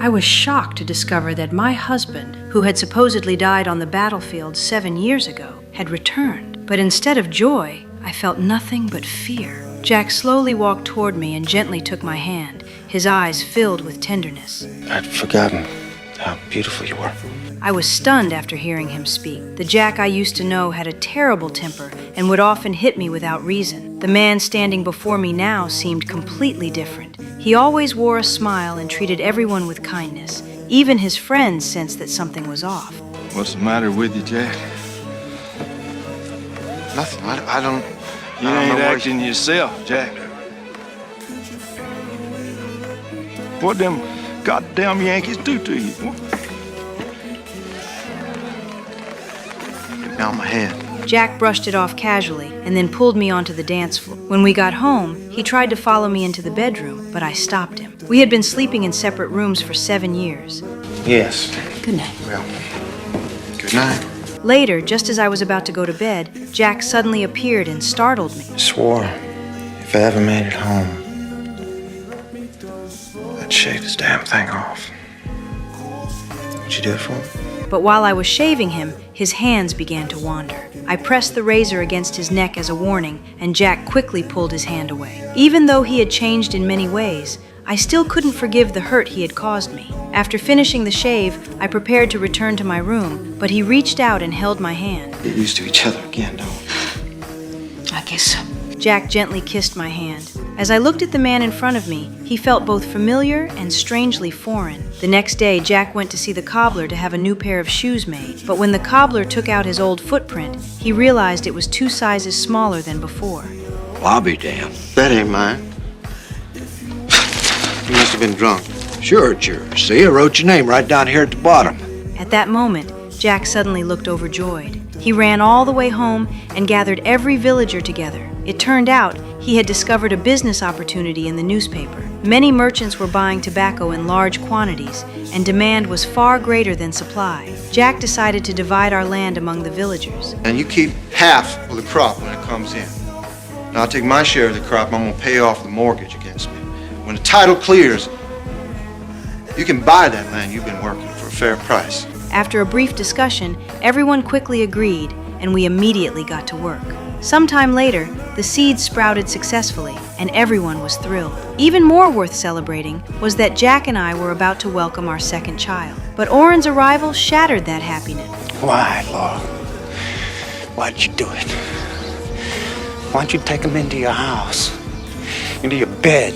I was shocked to discover that my husband, who had supposedly died on the battlefield 7 years ago, had returned. But instead of joy, I felt nothing but fear. Jack slowly walked toward me and gently took my hand, his eyes filled with tenderness. I'd forgotten how beautiful you were. I was stunned after hearing him speak. The Jack I used to know had a terrible temper and would often hit me without reason. The man standing before me now seemed completely different. He always wore a smile and treated everyone with kindness. Even his friends sensed that something was off. What's the matter with you, Jack? Nothing. I don't... You ain't acting yourself, Jack. What them goddamn Yankees do to you? Get down my head. Jack brushed it off casually and then pulled me onto the dance floor. When we got home, he tried to follow me into the bedroom, but I stopped him. We had been sleeping in separate rooms for 7 years. Yes. Good night. Well, good night. Later, just as I was about to go to bed, Jack suddenly appeared and startled me. I swore if I ever made it home, I'd shave this damn thing off. Would you do it for me? But while I was shaving him, his hands began to wander. I pressed the razor against his neck as a warning, and Jack quickly pulled his hand away. Even though he had changed in many ways, I still couldn't forgive the hurt he had caused me. After finishing the shave, I prepared to return to my room, but he reached out and held my hand. Get used to each other again, don't we? I guess so. Jack gently kissed my hand. As I looked at the man in front of me, he felt both familiar and strangely foreign. The next day, Jack went to see the cobbler to have a new pair of shoes made, but when the cobbler took out his old footprint, he realized it was 2 sizes smaller than before. Well, I'll be damned. That ain't mine. You must have been drunk. Sure it's yours. See, I wrote your name right down here at the bottom. At that moment, Jack suddenly looked overjoyed. He ran all the way home and gathered every villager together. It turned out he had discovered a business opportunity in the newspaper. Many merchants were buying tobacco in large quantities, and demand was far greater than supply. Jack decided to divide our land among the villagers. And you keep half of the crop when it comes in. Now I'll take my share of the crop. I'm gonna pay off the mortgage against me. When the title clears, you can buy that land you've been working for a fair price. After a brief discussion, everyone quickly agreed, and we immediately got to work. Sometime later, the seeds sprouted successfully, and everyone was thrilled. Even more worth celebrating was that Jack and I were about to welcome our second child. But Orrin's arrival shattered that happiness. Why, Laura? Why'd you do it? Why'd you take him into your house, into your bed?